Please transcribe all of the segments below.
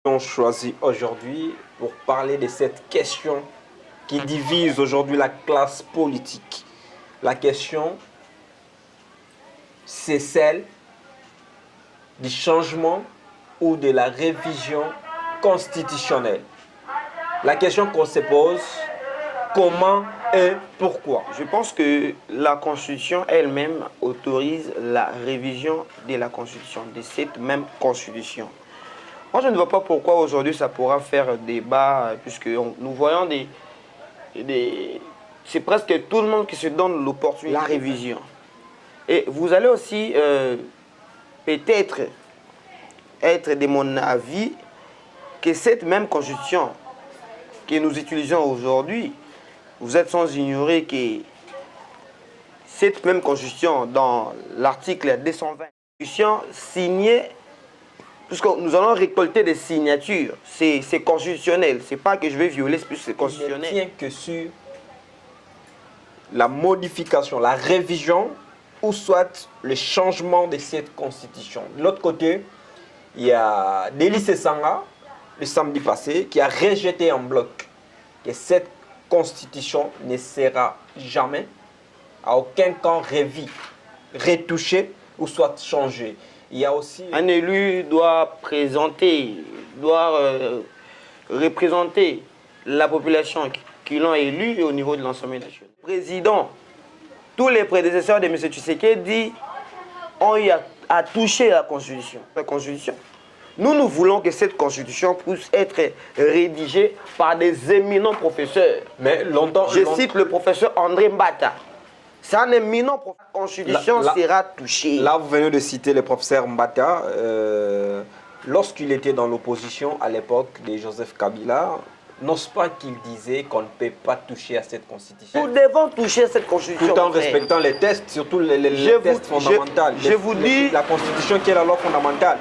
On choisit aujourd'hui pour parler de cette question qui divise aujourd'hui la classe politique. La question, c'est celle du changement ou de la révision constitutionnelle. La question qu'on se pose, comment et pourquoi? Je pense que la Constitution elle-même autorise la révision de la Constitution, de cette même Constitution. Moi, je ne vois pas pourquoi aujourd'hui ça pourra faire débat, puisque nous voyons c'est presque tout le monde qui se donne l'opportunité. La révision. Et vous allez aussi peut-être être de mon avis que cette même Constitution que nous utilisons aujourd'hui, vous êtes sans ignorer que cette même Constitution, dans l'article 220, Constitution signée, puisque nous allons récolter des signatures, c'est constitutionnel, c'est pas que je vais violer, c'est plus c'est constitutionnel. Il ne tient que sur la modification, la révision ou soit le changement de cette constitution. De l'autre côté, il y a Délice Sanga, le samedi passé, qui a rejeté en bloc que cette constitution ne sera jamais, à aucun cas, retouchée ou soit changée. Il y a aussi... Un élu doit représenter la population qui l'ont élu au niveau de l'Assemblée nationale. Le président, tous les prédécesseurs de M. Tshisekedi ont eu à toucher la Constitution. Nous voulons que cette Constitution puisse être rédigée par des éminents professeurs. Mais Je cite le professeur André Mbata. C'est un éminent professeur. La Constitution sera touchée. Là, vous venez de citer le professeur Mbata. Lorsqu'il était dans l'opposition à l'époque de Joseph Kabila, n'ose pas qu'il disait qu'on ne peut pas toucher à cette constitution. Nous devons toucher à cette constitution. Tout en respectant les tests, surtout les tests fondamentaux. Je vous dis... La constitution qui est la loi fondamentale.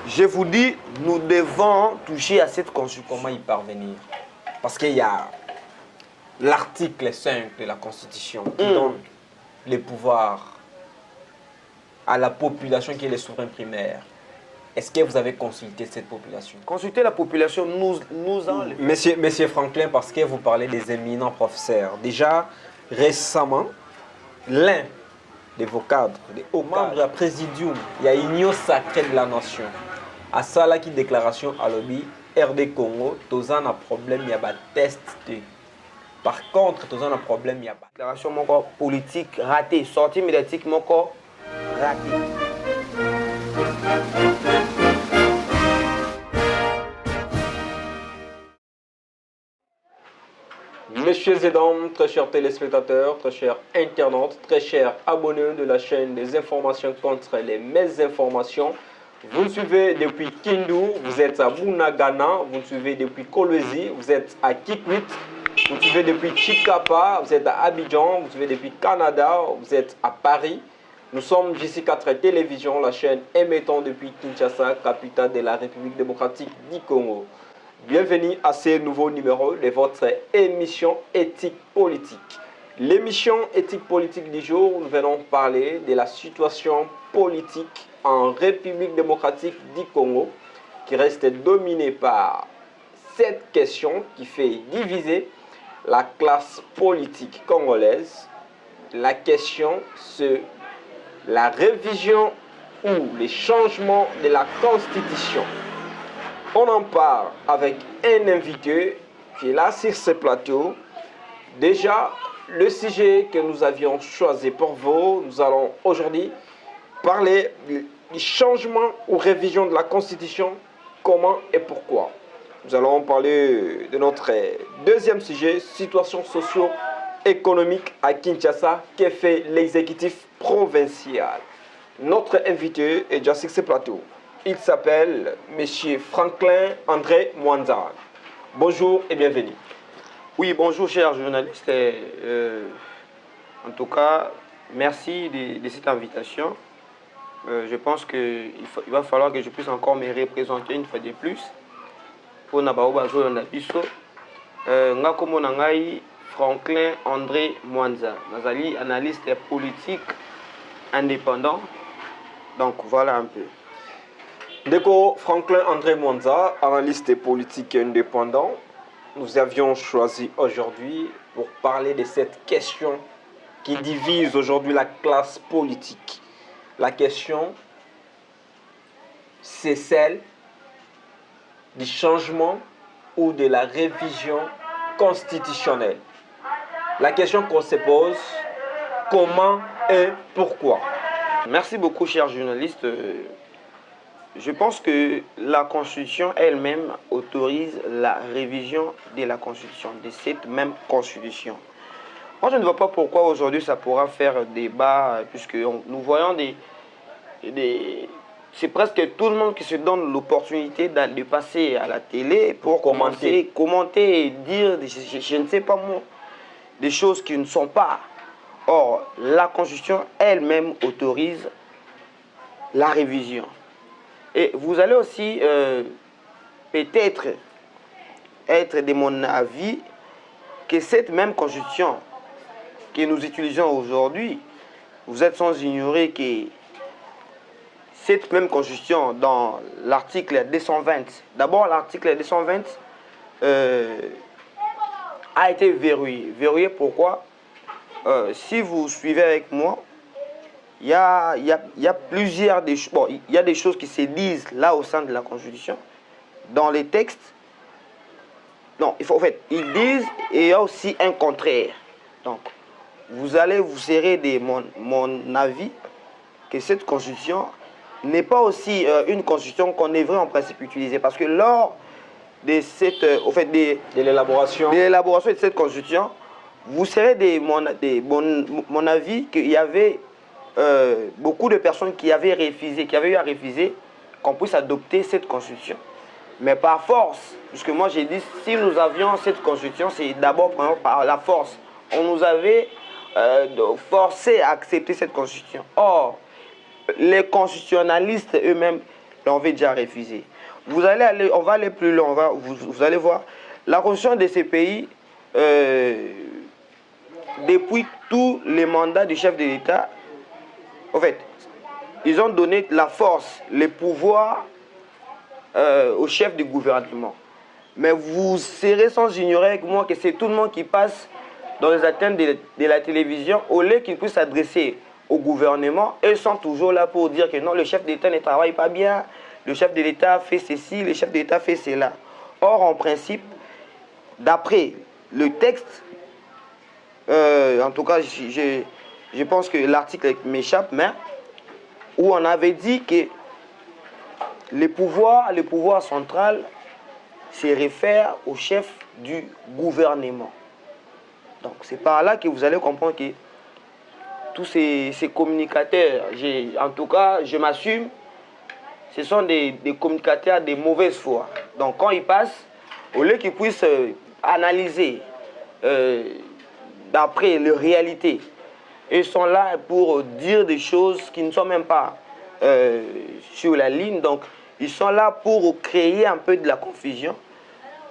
Je vous dis, nous devons toucher à cette constitution. Comment y parvenir? Parce qu'il y a l'article 5 de la constitution qui donne les pouvoirs à la population qui est les souverains primaires. Est-ce que vous avez consulté cette population? Consulter la population, nous en... Monsieur Franklin, parce que vous parlez des éminents professeurs. Déjà, récemment, l'un de vos cadres, des hauts membres du présidium, il y a Union sacrée de la nation. À ça, là, qui déclaration à lobby, RD Congo, tous un problème, il y a un test. Par contre, tous un problème, il y a pas. Déclaration politique ratée, sortie médiatique, mon corps ratée. Messieurs et dames, très chers téléspectateurs, très chers internautes, très chers abonnés de la chaîne des informations contre les mésinformations, vous nous suivez depuis Kindu, vous êtes à Bunagana, vous nous suivez depuis Kolwezi, vous êtes à Kikwit, vous nous suivez depuis Chikapa, vous êtes à Abidjan, vous nous suivez depuis Canada, vous êtes à Paris. Nous sommes J4 Télévision, la chaîne émettant depuis Kinshasa, capitale de la République démocratique du Congo. Bienvenue à ce nouveau numéro de votre émission Éthique Politique. L'émission Éthique Politique du jour, nous venons parler de la situation politique en République démocratique du Congo qui reste dominée par cette question qui fait diviser la classe politique congolaise. La question, c'est la révision ou les changements de la Constitution. On en parle avec un invité qui est là sur ce plateau. Déjà, le sujet que nous avions choisi pour vous, nous allons aujourd'hui parler du changement ou révision de la Constitution, comment et pourquoi. Nous allons parler de notre deuxième sujet, situation socio-économique à Kinshasa, que fait l'exécutif provincial. Notre invité est déjà sur ce plateau. Il s'appelle M. Franklin André Mwanza. Bonjour et bienvenue. Oui, bonjour chers journalistes. En tout cas, merci de cette invitation. Je pense qu'il va falloir que je puisse encore me représenter une fois de plus. Pour Nabaobajo Nabiso, Ngakomo Nangai Franklin André Mwanza. Nazali analyste politique indépendant. Donc voilà un peu. Déco Franklin André Mwanza, analyste politique indépendant, nous avions choisi aujourd'hui pour parler de cette question qui divise aujourd'hui la classe politique. La question, c'est celle du changement ou de la révision constitutionnelle. La question qu'on se pose, comment et pourquoi? Merci beaucoup, cher journaliste. Je pense que la Constitution elle-même autorise la révision de la Constitution, de cette même Constitution. Moi, je ne vois pas pourquoi aujourd'hui ça pourra faire débat, puisque nous voyons c'est presque tout le monde qui se donne l'opportunité de passer à la télé pour commenter et dire, je ne sais pas moi, des choses qui ne sont pas. Or, la Constitution elle-même autorise la révision. Et vous allez aussi peut-être être de mon avis que cette même Constitution que nous utilisons aujourd'hui, vous êtes sans ignorer que cette même Constitution, dans l'article 220, d'abord l'article 220 a été verrouillé. Verrouillé pourquoi? Si vous suivez avec moi, il y a plusieurs des choses. Bon, il y a des choses qui se disent là au sein de la Constitution, dans les textes. Non, en fait, ils disent et il y a aussi un contraire. Donc, vous serez de mon avis que cette Constitution n'est pas aussi une Constitution qu'on devrait en principe utiliser. Parce que lors de cette, de l'élaboration de cette Constitution, vous serez de mon avis qu'il y avait beaucoup de personnes qui avaient eu à refuser qu'on puisse adopter cette Constitution. Mais par force, puisque moi j'ai dit, si nous avions cette Constitution, c'est d'abord par la force. On nous avait forcé à accepter cette Constitution. Or, les constitutionnalistes eux-mêmes l'avaient déjà refusé. On va aller plus loin, vous allez voir. La Constitution de ces pays, depuis tous les mandats du chef de l'État, en fait, ils ont donné la force, les pouvoirs au chef du gouvernement. Mais vous serez sans ignorer avec moi que c'est tout le monde qui passe dans les atteintes de la télévision, au lieu qu'ils puissent s'adresser au gouvernement, eux sont toujours là pour dire que non, le chef d'État ne travaille pas bien, le chef de l'État fait ceci, le chef de l'État fait cela. Or, en principe, d'après le texte, en tout cas, je pense que l'article m'échappe, mais où on avait dit que le pouvoir central se réfère au chef du gouvernement. Donc c'est par là que vous allez comprendre que tous ces communicateurs, en tout cas je m'assume, ce sont des communicateurs de mauvaise foi. Donc quand ils passent, au lieu qu'ils puissent analyser d'après la réalité, ils sont là pour dire des choses qui ne sont même pas sur la ligne. Donc ils sont là pour créer un peu de la confusion.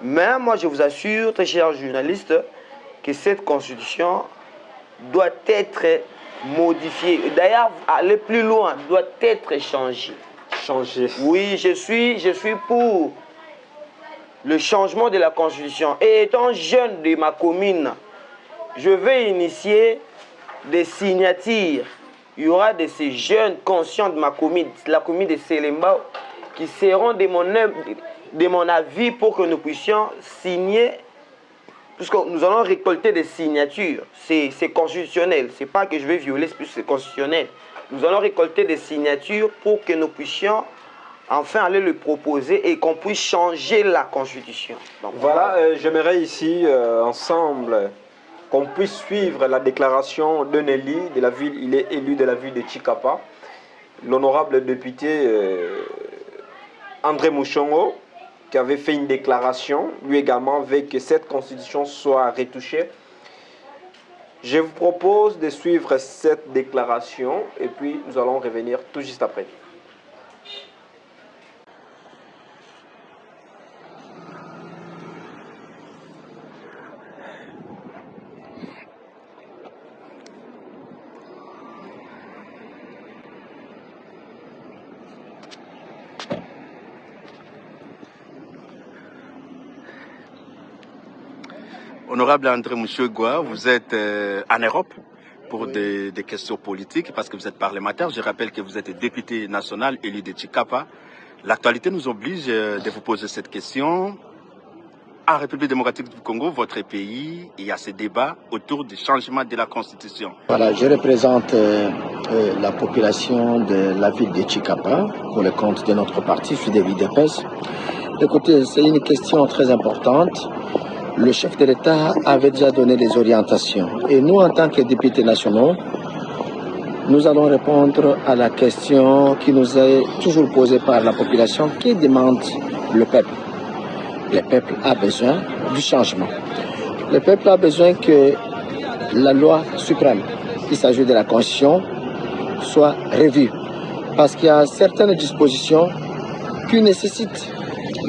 Mais moi je vous assure, très chers journalistes, que cette constitution doit être modifiée. D'ailleurs, aller plus loin, doit être changée. Oui, je suis pour le changement de la constitution. Et étant jeune de ma commune, je vais initier des signatures. Il y aura de ces jeunes conscients de ma commune, la commune de Selemba, qui seront de mon avis pour que nous puissions signer, puisque nous allons récolter des signatures. C'est constitutionnel, c'est pas que je vais violer, c'est constitutionnel. Nous allons récolter des signatures pour que nous puissions enfin aller le proposer et qu'on puisse changer la constitution. Donc, voilà, j'aimerais ici ensemble qu'on puisse suivre la déclaration d'un élu de la ville. Il est élu de la ville de Chikapa, l'honorable député André Mouchongo, qui avait fait une déclaration, lui également, veut que cette constitution soit retouchée. Je vous propose de suivre cette déclaration et puis nous allons revenir tout juste après. Honorable André Mouchegwa, vous êtes en Europe pour des questions politiques parce que vous êtes parlementaire. Je rappelle que vous êtes député national élu de Chikapa. L'actualité nous oblige de vous poser cette question. En République démocratique du Congo, votre pays, il y a ce débat autour du changement de la Constitution. Voilà, je représente la population de la ville de Chikapa pour le compte de notre parti, je suis de l'UDPS. Écoutez, c'est une question très importante. Le chef de l'État avait déjà donné des orientations. Et nous, en tant que députés nationaux, nous allons répondre à la question qui nous est toujours posée par la population. Qui demande le peuple? Le peuple a besoin du changement. Le peuple a besoin que la loi suprême, il s'agit de la Constitution, soit revue. Parce qu'il y a certaines dispositions qui nécessitent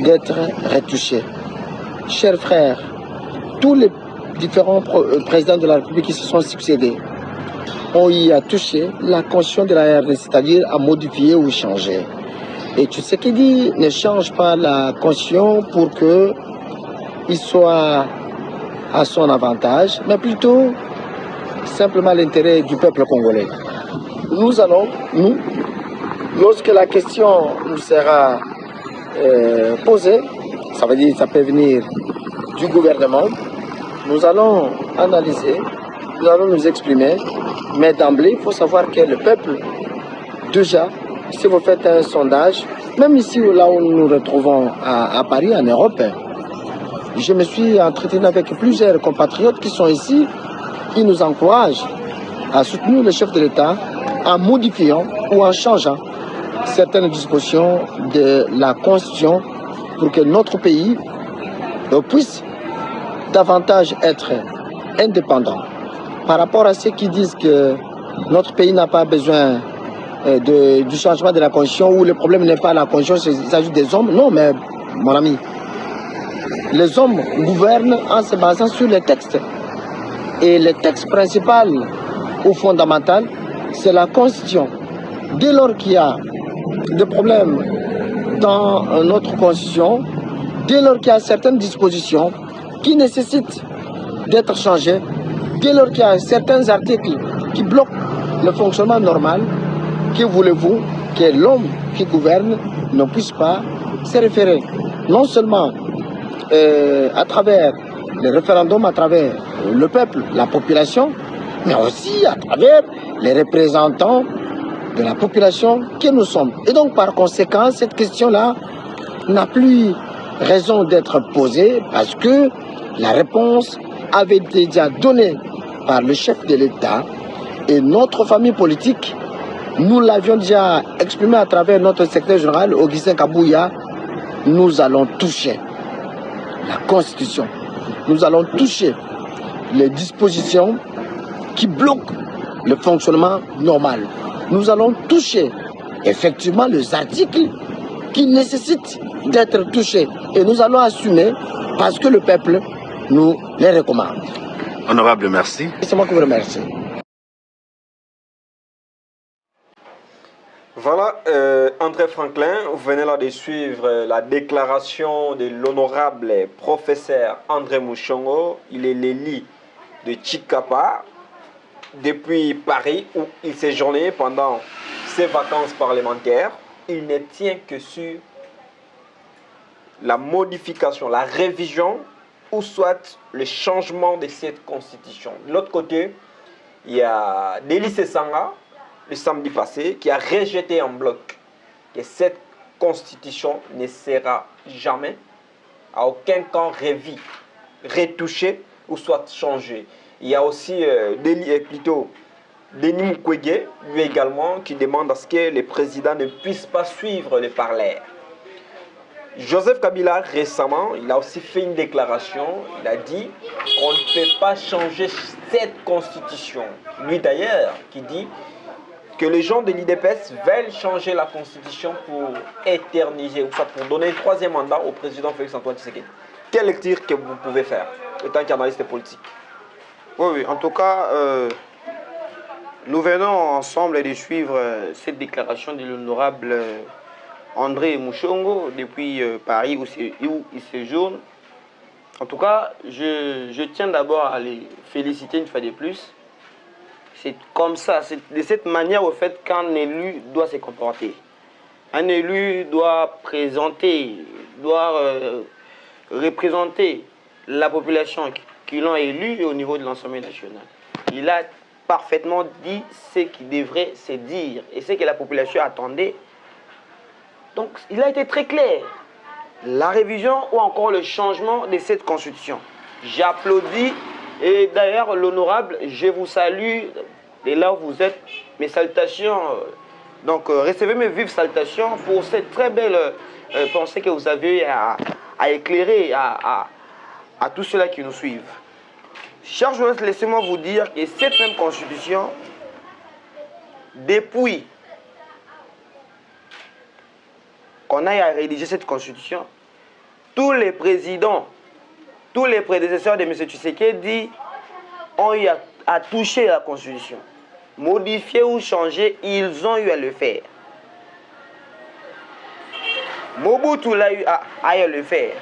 d'être retouchées. Chers frères, tous les différents présidents de la République qui se sont succédés ont y à toucher la Constitution de la RDC, c'est-à-dire à modifier ou changer. Et tu sais qu'il dit, ne change pas la Constitution pour qu'il soit à son avantage, mais plutôt simplement l'intérêt du peuple congolais. Nous allons, lorsque la question nous sera posée, ça veut dire que ça peut venir du gouvernement, nous allons analyser, nous allons nous exprimer, mais d'emblée, il faut savoir que le peuple, déjà, si vous faites un sondage, même ici là où nous nous retrouvons à Paris, en Europe, je me suis entretenu avec plusieurs compatriotes qui sont ici, ils nous encouragent à soutenir le chef de l'État en modifiant ou en changeant certaines dispositions de la Constitution pour que notre pays puisse davantage être indépendant. Par rapport à ceux qui disent que notre pays n'a pas besoin du changement de la Constitution, où le problème n'est pas la Constitution, il s'agit des hommes. Non, mais mon ami, les hommes gouvernent en se basant sur les textes. Et le texte principal ou fondamental, c'est la Constitution. Dès lors qu'il y a des problèmes dans notre Constitution, dès lors qu'il y a certaines dispositions qui nécessitent d'être changées, dès lors qu'il y a certains articles qui bloquent le fonctionnement normal, que voulez-vous que l'homme qui gouverne ne puisse pas se référer non seulement à travers les référendums, à travers le peuple, la population, mais aussi à travers les représentants de la population que nous sommes. Et donc par conséquent, cette question-là n'a plus raison d'être posée parce que la réponse avait été déjà donnée par le chef de l'État et notre famille politique. Nous l'avions déjà exprimé à travers notre secrétaire général, Augustin Kabouya. Nous allons toucher la Constitution. Nous allons toucher les dispositions qui bloquent le fonctionnement normal. Nous allons toucher effectivement les articles qui nécessitent d'être touchés. Et nous allons assumer parce que le peuple nous les recommande. Honorable, merci. C'est moi qui vous remercie. Voilà, André Franklin, vous venez là de suivre la déclaration de l'honorable professeur André Mouchongo. Il est l'élu de Chikapa depuis Paris où il séjournait pendant ses vacances parlementaires. Il ne tient que sur la modification, la révision ou soit le changement de cette constitution. De l'autre côté, il y a Délice Sanga, le samedi passé, qui a rejeté en bloc que cette constitution ne sera jamais, à aucun cas, revue, retouchée ou soit changée. Il y a aussi Denis Mukwege, lui également, qui demande à ce que le président ne puisse pas suivre les parleurs. Joseph Kabila, récemment, il a aussi fait une déclaration. Il a dit qu'on ne peut pas changer cette constitution. Lui d'ailleurs, qui dit que les gens de l'IDPS veulent changer la constitution pour éterniser, ou soit pour donner un troisième mandat au président Félix-Antoine Tshisekedi. Quelle lecture que vous pouvez faire, étant qu'analyste politique? Oui, en tout cas, nous venons ensemble de suivre cette déclaration de l'honorable André Mouchongo depuis Paris où il séjourne. En tout cas, je tiens d'abord à les féliciter une fois de plus. C'est comme ça, c'est de cette manière au fait qu'un élu doit se comporter. Un élu doit présenter, doit représenter la population qui l'ont élu au niveau de l'Assemblée nationale. Il a parfaitement dit ce qu'il devrait se dire et ce que la population attendait. Donc, il a été très clair. La révision ou encore le changement de cette constitution. J'applaudis et d'ailleurs, l'honorable, je vous salue et là où vous êtes. Mes salutations, donc recevez mes vives salutations pour cette très belle pensée que vous avez à éclairer à tous ceux-là qui nous suivent. Chers journalistes, laissez-moi vous dire que cette même constitution, depuis qu'on aille à rédiger cette constitution, tous les présidents, tous les prédécesseurs de M. Tshisekedi ont eu à toucher la constitution. Modifier ou changer, ils ont eu à le faire. Mobutu l'a eu à le faire.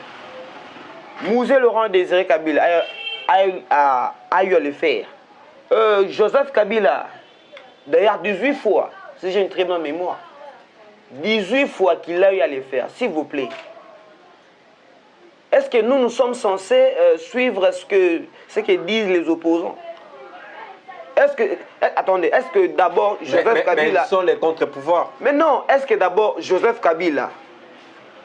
Mouzé Laurent Désiré Kabila a eu à le faire. Joseph Kabila, d'ailleurs 18 fois, si j'ai une très bonne mémoire, 18 fois qu'il a eu à le faire, s'il vous plaît. Est-ce que nous sommes censés suivre ce que disent les opposants? Attendez, est-ce que d'abord Joseph Kabila... Mais ils sont les contre-pouvoirs. Mais non, est-ce que d'abord Joseph Kabila,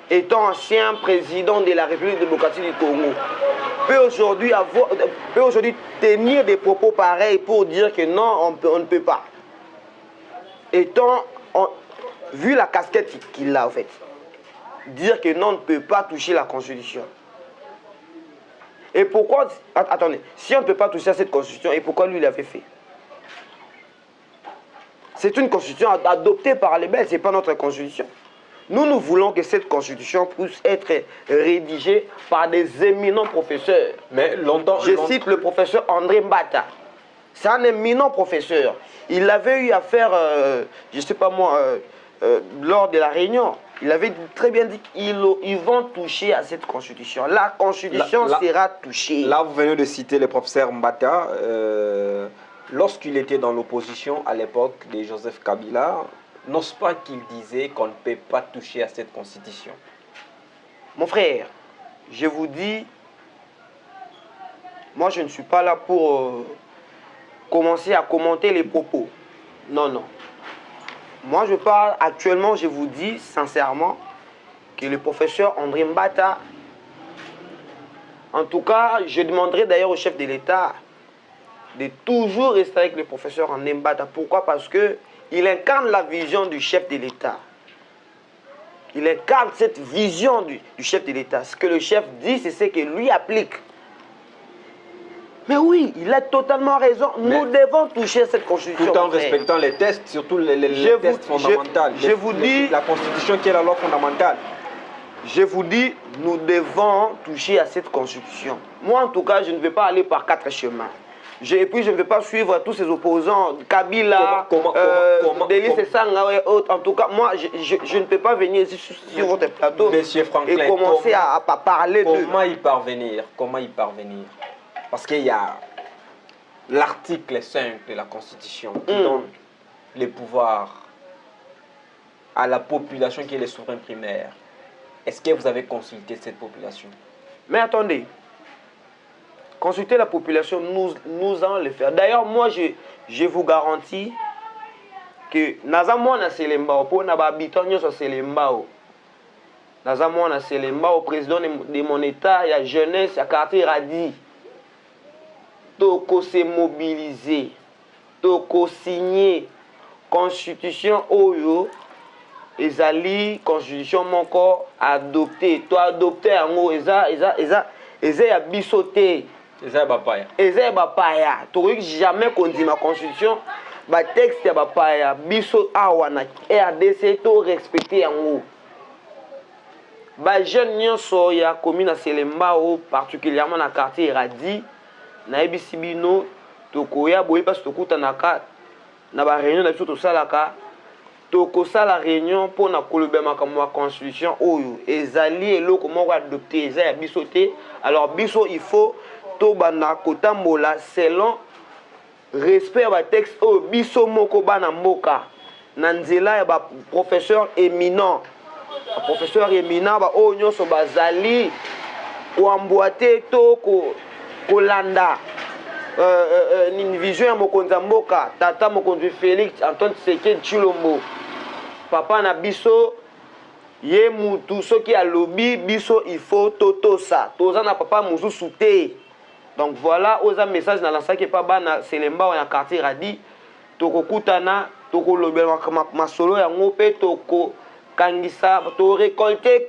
étant ancien président de la République démocratique du Congo, peut aujourd'hui tenir des propos pareils pour dire que non, on ne peut pas? Vu la casquette qu'il a en fait, dire que non, on ne peut pas toucher la Constitution. Et pourquoi, attendez, si on ne peut pas toucher à cette Constitution, et pourquoi lui l'avait fait? C'est une Constitution adoptée par les Belges, ce n'est pas notre Constitution. Nous voulons que cette Constitution puisse être rédigée par des éminents professeurs. Mais Je cite le professeur André Mbata. C'est un éminent professeur. Il avait eu à faire, je ne sais pas moi, lors de la réunion, il avait très bien dit qu'ils vont toucher à cette Constitution. La Constitution sera touchée. Là, vous venez de citer le professeur Mbata. Lorsqu'il était dans l'opposition à l'époque de Joseph Kabila, n'ose pas qu'il disait qu'on ne peut pas toucher à cette Constitution? Mon frère, je vous dis, moi je ne suis pas là pour commencer à commenter les propos. Non, non. Moi je parle actuellement, je vous dis sincèrement, que le professeur André Mbata, en tout cas, je demanderai d'ailleurs au chef de l'État de toujours rester avec le professeur André Mbata. Pourquoi? Parce qu'il incarne la vision du chef de l'État. Il incarne cette vision du chef de l'État. Ce que le chef dit, c'est ce que lui applique. Mais oui, il a totalement raison. Nous devons toucher à cette Constitution. Tout en respectant les tests, surtout les tests fondamentaux. Je vous dis... La Constitution qui est la loi fondamentale. Je vous dis, nous devons toucher à cette Constitution. Moi, en tout cas, je ne vais pas aller par 4 chemins. Et puis, je ne vais pas suivre tous ces opposants, Kabila, Delis Sanga et autres. En tout cas, moi, je ne peux pas venir ici sur votre plateau Franklin, et commencer à parler de... Comment y parvenir? Comment y parvenir? Parce qu'il y a l'article 5 de la Constitution qui donne les pouvoirs à la population qui est les souverains primaires. Est-ce que vous avez consulté cette population? Mais attendez. Consulter la population, nous allons le faire. D'ailleurs, moi, je vous garantis que Nazamouana Selembao, pour n'habitants sur Selembao, Nazamouana Selembao, président de mon État, il y a jeunesse, il y a quartier radis. Toko se mobiliser, toko signer constitution Oyo, ezali constitution mon corps adopté. Toi adopté en haut, eza ya bisoté. Eza bapaya. Eza ya bapaya. Tu jamais qu'on dit ma constitution, ba texte ya bapaya, biso awana RDC to respecté en haut. Ba jeune nyonso ya commune Selembao, particulièrement dans quartier Radi. Na ebisibino tokoya boye parce que tokutanaka na ba réunion na biso to salaka tokosa la réunion pour na koloba makambo constitution oyo ezali eloko moko adopté eza ya biso te. Alors biso il faut to bana kotambola selon respect ya texte oyo biso moko bana mboka na nzela ya ba professeur éminent ba oyo nyonso bazali koamboite to kolanda une vision ya mokonzi ya mboka tata mokonzi Félix Antoine Tshisekedi Tshilombo papa na biso ye mutu soki alobi biso il faut totosa toza na papa mosusu te. Donc voilà oza message na lansaki pa bana selemba ya quartier radi tokokutana tokolobela masolo yango pe tokokangisa to récolter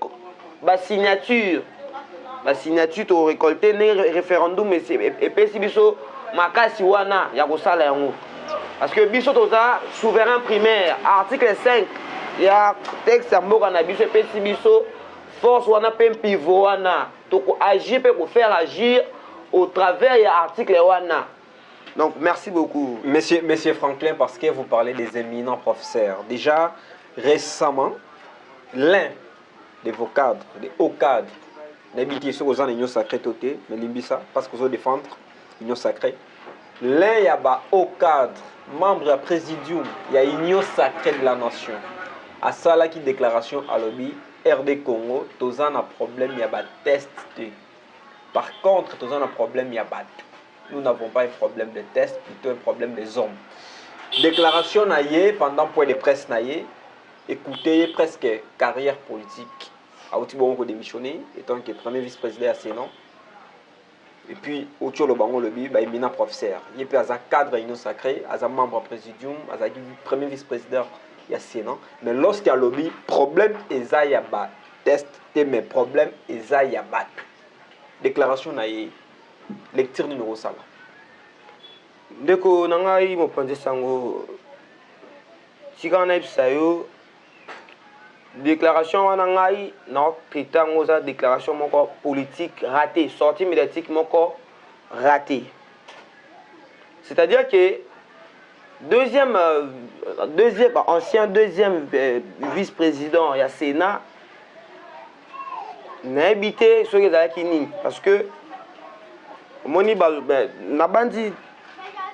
ba signature to récolter ne référendum et pesi biso makasi wana ya kosala yango parce que biso toza souverain primaire article 5 ya texte ya mboka na biso pesi biso force wana pe pivot wana toko agir pe ko faire agir au travers de l'article wana. Donc merci beaucoup. Monsieur Franklin, parce que vous parlez des éminents professeurs. Déjà, récemment, l'un de vos cadres, des hauts cadres, n'habitez sur aux unions sacrées toté, mais l'imbissa, parce que vous défendre l'union sacrée. L'un y a un haut cadre, membre du présidium, il y a union sacrée de la nation. À ça là qui déclaration à lobby, RD Congo, tous un problème, il y a un test de. Par contre, nous avons un problème, il y a pas. Nous n'avons pas un problème de test, plutôt un problème des hommes. Déclaration naïe pendant point de presse naïe, écoutez presque carrière politique. A Outibongo démissionné, étant que premier vice-président à Sénat. Et puis, autour le bango le bi, éminent professeur. Il est un cadre union sacré, un membre présidium, un premier vice-président à Sénat. Mais lorsqu'il y a lobby, problème et ça y a pas test, mais problème et ça y a pas. Déclaration naïe, lecture numéro 5. Ndeko nangai mopanzi sango tika na ibsayo déclaration wana ngai na tritango za déclaration moko politique ratée, sortie médiatique moko ratée. C'est-à-dire que ancien deuxième vice-président ya Sénat n'a habité sur les Alakini parce que moni na bandi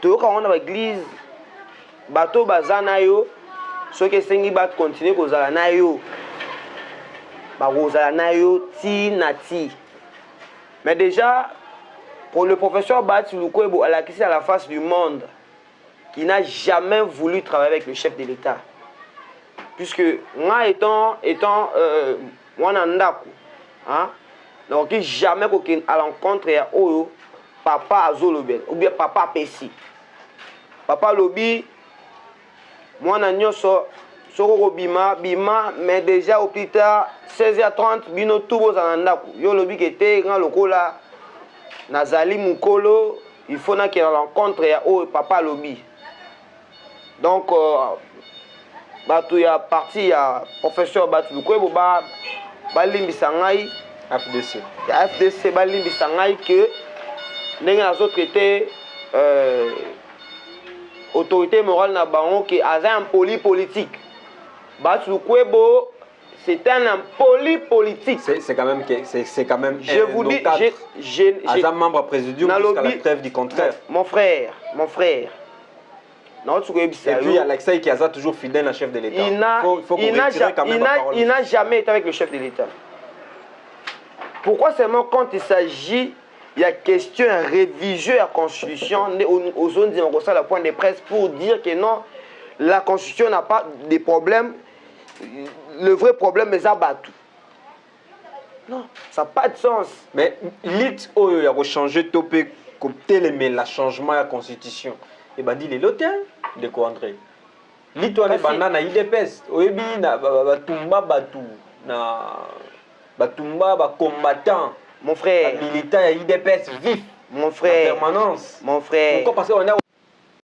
to ka on a église bateau bazana yo so que sengi bat continuer kozala na yo ba kozala na yo ti nati. Mais déjà pour le professeur Bati Lukwebo à la face du monde qui n'a jamais voulu travailler avec le chef de l'État puisque moi étant Wanandaku. Hein? Donc, jamais à l'encontre de Oyo, papa Azolobel, ou bien papa Pessi. Papa Lobi, moi, Soko Bima, mais déjà au plus tard, 16h30, Bino Toubo Zanandaku. Yo Lobi qui était grand lokola, Nazali Mukolo, il faut qu'il y ait à l'encontre de Oyo, papa Lobi. Donc, il y a parti, il y a professeur Batu Lukwebo, Balimbisa ngai FDC. FDC balimbisa ngai que ndenge azo traité autorité morale na bango que aza un politique. Batu Lukwebo c'est un impoli politique. C'est quand même je vous dis aza membre présidium jusqu'à la preuve du contraire. Mon frère. Et puis Alexei qui a toujours fidèle à chef de l'État. Il n'a jamais été avec le chef de l'État. Pourquoi seulement quand il s'agit, il y a question de révision de la Constitution aux zones de la point de presse pour dire que non, la Constitution n'a pas de problème. Le vrai problème est Zabatou. Non, ça n'a pas de sens. Mais l'IT a changé topé côté le changement de la Constitution. Et ben dit les lotins de quoi André. L'itoile banana IDPS. Oyebi na batumba batu na batumba ba combattant. Mon frère. Militant IDPS vif. Mon frère. En permanence. Mon frère. Pourquoi parce qu'on a